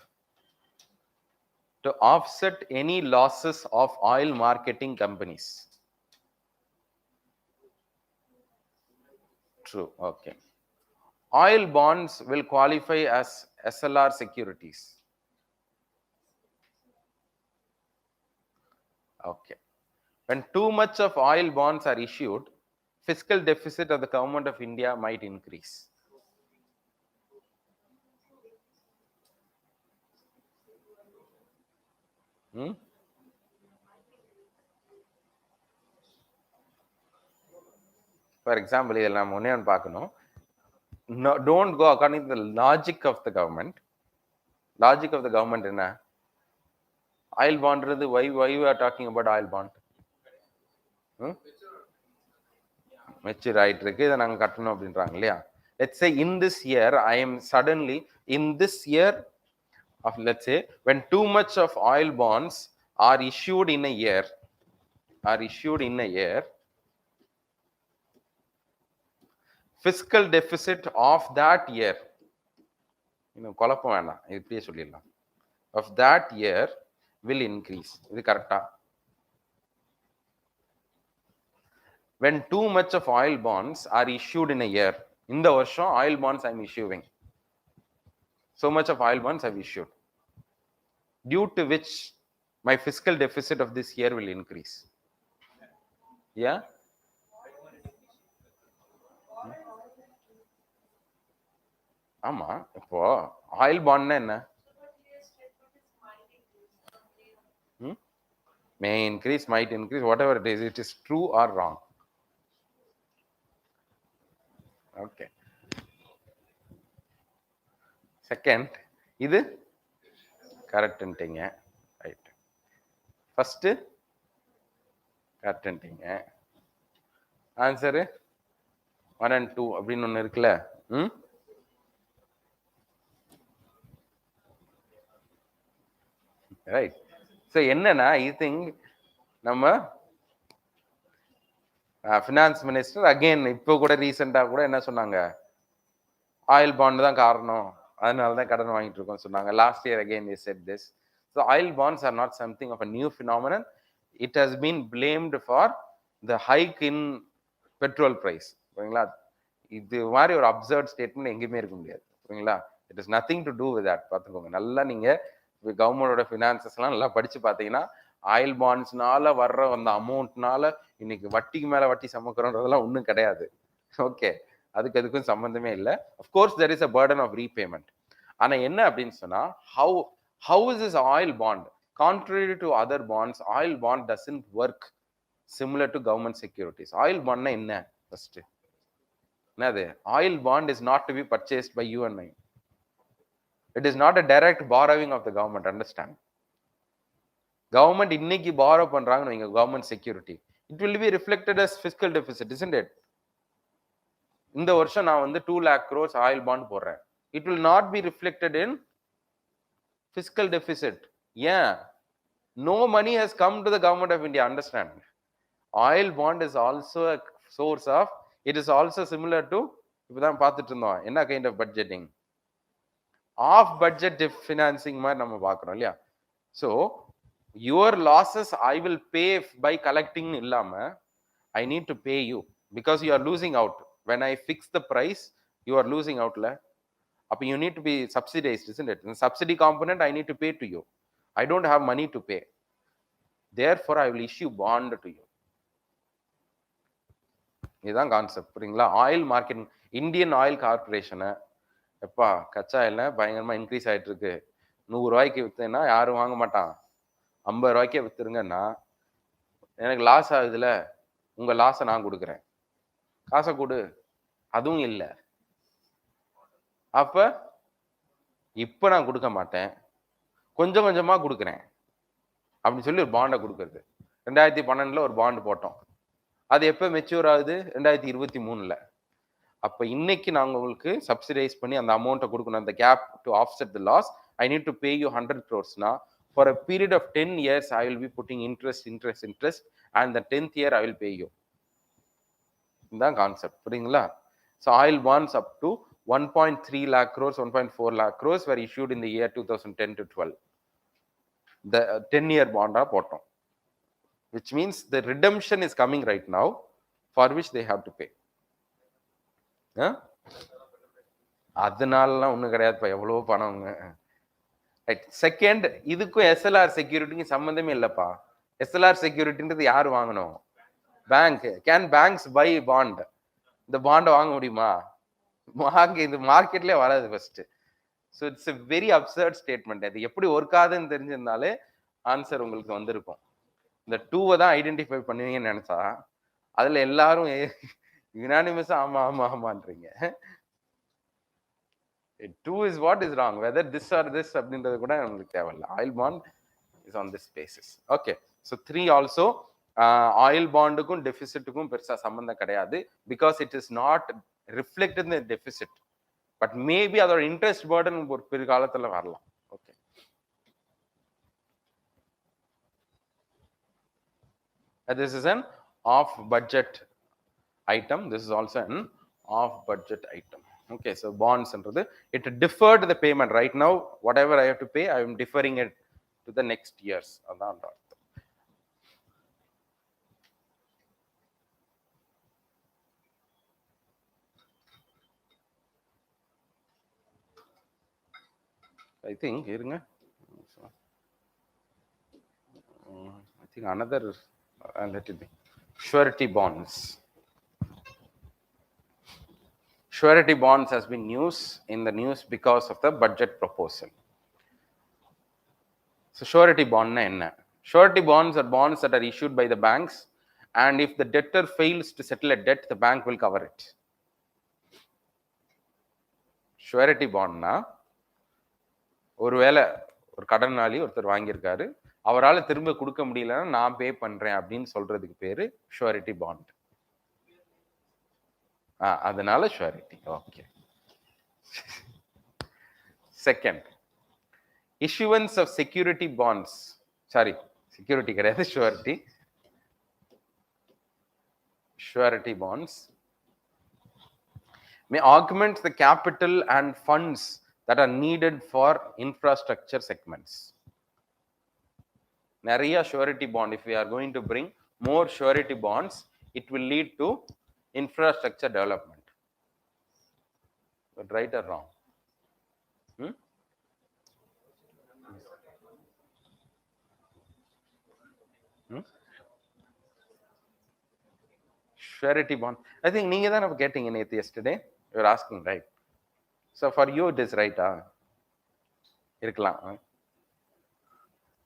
to offset any losses of oil marketing companies. True. Okay. Oil bonds will qualify as SLR securities. Okay. When too much of oil bonds are issued, fiscal deficit of the government of India might increase. For example, இதில் நாம் ஒன்னே ஒன்று பார்க்கணும். Don't go according to the logic of the government. Logic of the government என்ன? Oil bond, why we are talking about oil bond? Mature ஆயிட்டு இருக்கு, இதை நாங்கள் கட்டணும் அப்படின்றாங்க இல்லையா. Let's say in this year I am suddenly in this year of, let's say, when too much of oil bonds are issued in a year, fiscal deficit of that year, இன்னும் குழப்பம் வேண்டாம், இப்படியே சொல்லிடலாம், of that year will increase. இது கரெக்டா? when too much of oil bonds are issued in a year, இந்த வருஷம் oil bonds I am issuing, so much of oil bonds I have issued, due to which my fiscal deficit of this year will increase. Yeah, ஆமா. இப்போ oil பாண்ட்னா என்ன? may increase, might increase, whatever it is true or wrong. Okay, second, இது கரெக்ட்ன்ட்டீங்க, right. First கரெக்ட்ன்ட்டீங்க, answer 1 and 2 அப்படின்னு ஒன்று இருக்குல்ல. Right. So என்னன்னா, I think நம்ம finance minister again இப்போ கூட ரீசெண்டாக கூட என்ன சொன்னாங்க, ஆயில் பாண்ட் தான் காரணம், அதனால தான் கடன் வாங்கிட்டு இருக்கோம் சொன்னாங்க. Last year again they said this. So oil bonds are not something of a new phenomenon. It has been blamed for the hike in petrol price. ஓகேங்களா? இது மாதிரி ஒரு அப்சர்ட் ஸ்டேட்மெண்ட் எங்கேயுமே இருக்க முடியாது. ஓகேங்களா? It is nothing to do with that. பார்த்துக்கோங்க நல்லா, நீங்க கவர்மெண்டோட ஃபினான்சஸ்லாம் நல்லா படிச்சு பார்த்தீங்கன்னா, ஆயில் பாண்ட்ஸ்னால வர்ற அந்த அமௌண்ட்னால இன்னைக்கு வட்டிக்கு மேல வட்டி சமக்கிறோன்றதெல்லாம் ஒன்றும் கிடையாது. ஓகே, அதுக்கும் சம்பந்தமே இல்லை. Of course there is a burden of repayment. ஆனா என்ன அப்படின்னு சொன்னா, how is this oil bond contrary to other bonds? Oil bond doesn't work similar to government securities. Oil bond என்ன? ஃபர்ஸ்ட் என்னது? oil bond is not to be purchased by you and me. It is not a direct borrowing of the government. Understand? Government இன்னைக்கு borrow பண்றாங்கன்னு வைங்க, government security, it will be reflected as fiscal deficit, isn't it? இந்த வருஷம் நான் வந்து 2 lakh crores oil bond போடுறேன், it will not be reflected in fiscal deficit. Yeah, no money has come to the government of India. Understand? Oil bond is also a source of, it is also similar to, இப்பதான் பார்த்துட்டு இருந்தோம் என்ன kind of budgeting, of budget financing மாதிரி நம்ம பார்க்குறோம் இல்லையா. So your losses I will pay by collecting இல்லாம, I need to pay you because you are losing out. when I fix the price, you are losing out la. Appo you need to be subsidized, isn't it? The subsidy component I need to pay to you. I don't have money to pay, therefore I will issue bond to you. இதுதான் concept. புரியுங்களா? Oil market, Indian oil கார்பரேஷனை எப்பா கச்சா எண்ணெய் பயங்கரமா increase ஆயிட்டு இருக்கு, 100 ரூபாய்க்கு வித்துனா யாரும் வாங்க மாட்டான், 50 ரூபாய்க்கே வித்துருங்கன்னா எனக்கு லாஸ் ஆகுதுல, உங்க லாஸை நான் கொடுக்குறேன், காசை கொடு, அதுவும் இல்லை. அப்ப இப்ப நான் கொடுக்க மாட்டேன், கொஞ்சம் கொஞ்சமா கொடுக்குறேன் அப்படின்னு சொல்லி ஒரு பாண்டை கொடுக்கறது. 2012 ஒரு பாண்டு போட்டோம், அது எப்ப மெச்சூர் ஆகுது? 2023. அப்ப இன்னைக்கு நாங்க உங்களுக்கு சப்சிடைஸ் பண்ணி அந்த அமௌண்ட்டை கொடுக்கணும், அந்த gap to offset the loss. I need to pay you 100 crores. For a period of 10 years I will be putting interest, and the 10th year I will pay you. இதுதான் கான்செப்ட். புரியுங்களா? So oil bonds up to 1.3 lakh crores, 1.4 lakh crores were issued in the year 2010 to 12. The 10-year bond போட்டோம், which means the redemption is coming right now, for which they have to pay. அதனாலலாம் ஒன்றும் கிடையாதுப்பா, எவ்வளோ பணம். Right. Second, இதுக்கும் SLR செக்யூரிட்டிக்கும் சம்மந்தமே இல்லைப்பா. SLR செக்யூரிட்டின்றது யார் வாங்கணும்? Bank. Can banks by bond? இந்த பாண்டை வாங்க முடியுமா? இது மார்க்கெட்லேயே வராது first. So it's a very absurd statement. அது எப்படி ஒர்க் ஆகுதுன்னு தெரிஞ்சிருந்தாலே ஆன்சர் உங்களுக்கு வந்திருக்கும். இந்த 2 தான் ஐடென்டிஃபை பண்ணுவீங்கன்னு நினைச்சா அதுல எல்லாரும் யுனானிமஸா ஆமா ஆமா ஆமான்றீங்க. 2 is what is wrong, whether this or this அப்படின்றது கூட நமக்கு தேவையில்லை. Oil bond is on this basis. Okay, so 3 also oil பாண்டுக்கும் டெபிசிட்டுக்கும் பெருசா சம்பந்தம் கிடையாது, because it is not reflected in deficit, but maybe அதோட இன்ட்ரெஸ்ட் பேர்டன் ஒரு பிற்காலத்துல வரலாம். Okay, this is an off budget item, this is also an off budget item. Okay, so bonds என்றது it deferred the payment. Right now whatever I have to pay, I am deferring it to the next years. அதான் I think இருங்க, I think another let it be surety bonds. Surety bonds has been in the news because of the budget proposal. So surety bond na enna? Surety bonds are bonds that are issued by the banks, and if the debtor fails to settle a debt, the bank will cover it. Surety bond na ஒருவேளை ஒரு கடனாளி ஒருத்தர் வாங்கியிருக்காரு, அவரால் திரும்ப கொடுக்க முடியலன்னா நான் பே பண்றேன் அப்படின்னு சொல்றதுக்கு பேரு ஷூரிட்டி பாண்ட். அதனால surety. Okay. Second, issuance of security bonds, sorry, security கிடையாது, surety bonds may augment the capital and funds that are needed for infrastructure segments. நிறைய surety bond, if we are going to bring more surety bonds, it will lead to infrastructure development. But right or wrong? Surety bond, I think நீங்க தான் நம்ம கேட்டீங்க நேத்து yesterday, you were asking, right? So for you it is right. இருக்கலாம்.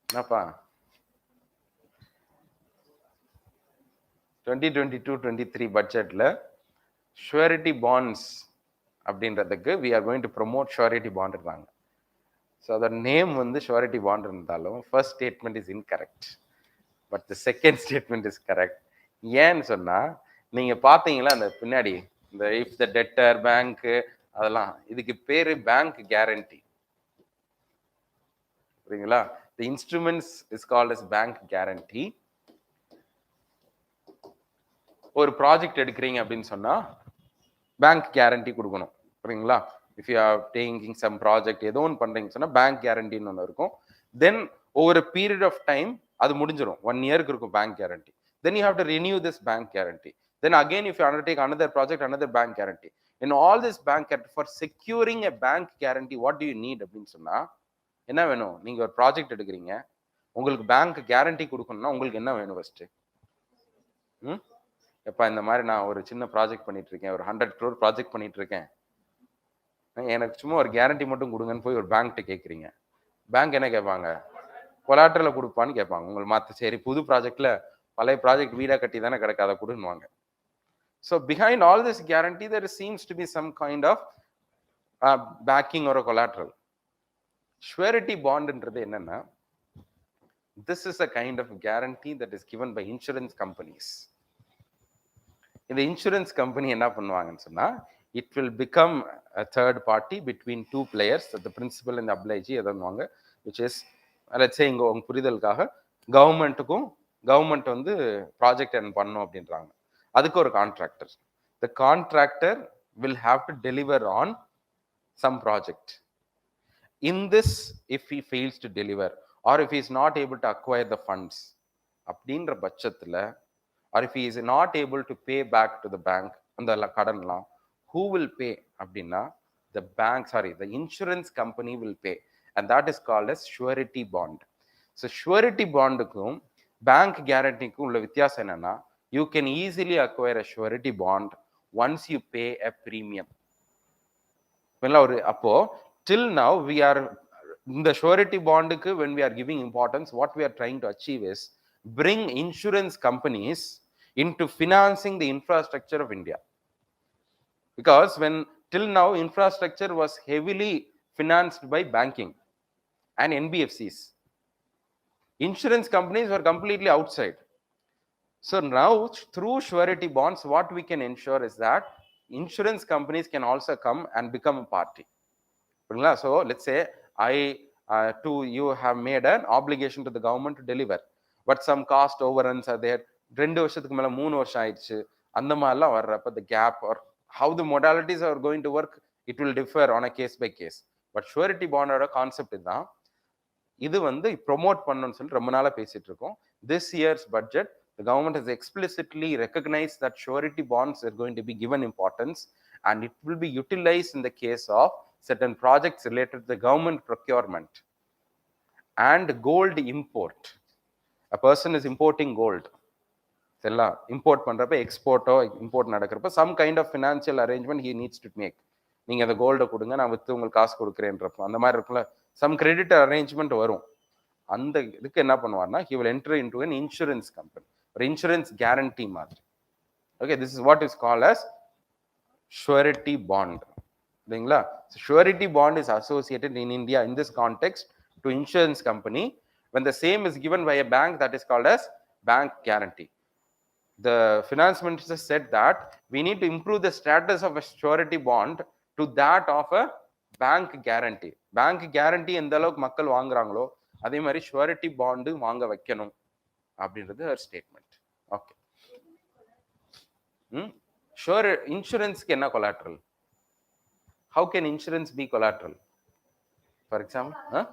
என்னப்பா 2022-23 பட்ஜெட்ல surety bonds அப்படின்றதுக்கு we are going to promote surety bond இருக்காங்க. So the name வந்து surety bond இருந்தாலும் first statement is incorrect, but the second statement is correct. ஏன்னு சொன்னா நீங்க பாத்தீங்களா அந்த பின்னாடி இந்த if the debtor bank அதெல்லாம், இதுக்கு பேரு பேங்க் கேரண்டி. புரியுங்களா? the instruments is called as bank guarantee. ஒரு ப்ராஜெக்ட் எடுக்கிறீங்க அப்படின்னு சொன்னா பேங்க் கேரண்டி கொடுக்கணும். புரியுங்களா? If you are taking some project ஏதோ ஒன்று பண்றீங்கன்னு சொன்னா பேங்க் கேரண்டின்னு ஒன்று இருக்கும். தென் over a period of time அது முடிஞ்சிடும், 1 year இருக்கும் bank guarantee. then you have to renew this bank guarantee. then again if you undertake another project, another bank guarantee. in all this bank guarantee, for securing a bank guarantee, what do you need அப்படின்னு சொன்னா என்ன வேணும்? நீங்க ஒரு project எடுக்கிறீங்க, உங்களுக்கு bank guarantee கொடுக்கணும்னா உங்களுக்கு என்ன வேணும் ஃபர்ஸ்ட்? எப்பா இந்த மாதிரி நான் ஒரு சின்ன ப்ராஜெக்ட் பண்ணிட்டு இருக்கேன், ஒரு 100 crore ப்ராஜெக்ட் பண்ணிட்டு இருக்கேன், எனக்கு சும்மா ஒரு கேரண்டி மட்டும் கொடுங்கன்னு போய் ஒரு பேங்க்ட்ட கேட்குறீங்க. பேங்க் என்ன கேட்பாங்க? கொலாட்ரல கொடுப்பான்னு கேட்பாங்க. உங்களுக்கு மாற்ற சரி புது ப்ராஜெக்ட்ல பழைய ப்ராஜெக்ட் வீடா கட்டி தானே கிடக்கு, அதை கொடுன்னுவாங்க. So behind all this guarantee there seems to be some kind of backing or a collateral. surety bondன்றது என்னன்னா, this is a kind of guarantee that is given by insurance companies. இந்த இன்சூரன்ஸ் கம்பெனி என்ன பண்ணுவாங்கன்னு சொன்னா, it will become a third party between two players, the principal and the obligee எதன்னுவாங்க, which is let's say இங்க உங்க புரிதலுக்காக government வந்து project என்ன பண்ணணும் அப்படின்றாங்க. அதுக்கு ஒரு contractor, the contractor will have to deliver on some project. in this, if he fails to deliver or if he is not able to acquire the funds அப்படின்ற பட்சத்துல, or if he is not able to pay back to the bank அந்த கடன்லாம், who will pay அப்படின்னா the insurance company will pay, and that is called as surety bond. so surety bondக்கும் bank guaranteeக்கும் உள்ள வித்தியாசம் என்னன்னா, you can easily acquire a surety bond once you pay a premium. அப்போ till now we are in the surety bondக்கு, when we are giving importance, what we are trying to achieve is bring insurance companies into financing the infrastructure of India. Because when till now infrastructure was heavily financed by banking and NBFCs, insurance companies were completely outside. So now through surety bonds, what we can ensure is that insurance companies can also come and become a party. So let's say you have made an obligation to the government to deliver, but some cost overruns are there. 2 வருஷத்துக்கு மேல 3 வருஷம் ஆயிடுச்சு, அந்த மாதிரிலாம் வர்றப்ப the gap or how the modalities are going to work, it will differ on a case by case. But surety bond ஓட concept இதுதான். இது வந்து ப்ரொமோட் பண்ணணும்னு சொல்லி ரொம்ப நாளா பேசிட்டு இருக்கோம். This year's budget, the government has explicitly recognized that surety bonds are going to be given importance, and it will be utilized in the case of certain projects related to the government procurement and gold import. A person is importing gold. எல்லாம் import பண்றப்ப எக்ஸ்போர்ட்டோ import நடக்கிறப்ப some kind of financial arrangement he needs to make. நீங்க அந்த கோல்டை கொடுங்க, நான் with உங்களுக்கு காசு கொடுக்குறேன்றப்போ அந்த மாதிரி இருக்குல்ல, some credit arrangement வரும். அந்த இதுக்கு என்ன பண்ணுவார்னா he will enter into an insurance company, ஒரு insurance guarantee மாதிரி. Okay, this is what is called as surety bond. இல்லைங்களா? Surety bond is associated in India in this context to insurance company when the same is given by a bank, that is called as bank guarantee. The finance minister said that we need to improve the status of a surety bond to that of a bank guarantee. Bank guarantee எந்த அளவுக்கு மக்கள் வாங்குறாங்களோ அதே மாதிரி surety bond வாங்க வைக்கணும் அப்படின்றது ஒரு statement. Okay, sure இன்சூரன்ஸ்க்கு என்ன collateral? How can insurance be collateral? For example,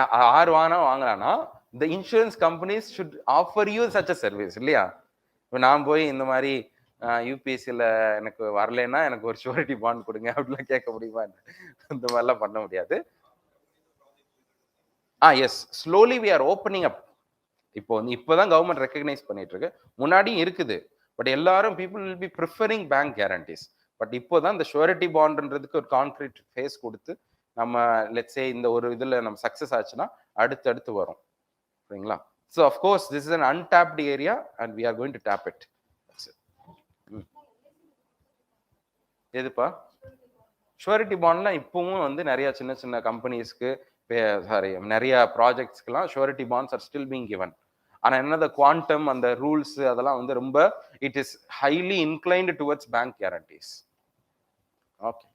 யார் வாங்கலாம்னா the insurance companies should offer you such a service, இல்லையா? இப்போ நான் போய் இந்த மாதிரி யூபிஎஸ்சியில் எனக்கு வரலைன்னா எனக்கு ஒரு ஷூரிட்டி பாண்ட் கொடுங்க அப்படிலாம் கேட்க முடியுமா? இந்த மாதிரிலாம் பண்ண முடியாது. Yes, slowly we are opening up. இப்போதான் கவர்மெண்ட் ரெக்கக்னைஸ் பண்ணிட்டு இருக்கு, முன்னாடியும் இருக்குது. பட் எல்லாரும் people will be preferring bank guarantees. But இப்போதான் இந்த ஷூரிட்டி பாண்ட்ன்றதுக்கு ஒரு கான்கிரீட் ஃபேஸ் கொடுத்து நம்ம லெட்ஸ் சே இந்த ஒரு இதில் நம்ம சக்ஸஸ் ஆச்சுன்னா அடுத்தடுத்து வரும். சரிங்களா? So of course this is an untapped area and we are going to tap it. எதுப்பா ஷூரிட்டி பாண்ட்லாம் இப்பவும் வந்து நிறைய சின்ன சின்ன கம்பெனிஸ்க்கு நிறைய ப்ராஜெக்ட்ஸ்க்குலாம் surety bonds are still being given. ஆனா என்ன குவாண்டம் அந்த ரூல்ஸ் அதெல்லாம் வந்து ரொம்ப it is highly inclined towards bank guarantees. Okay.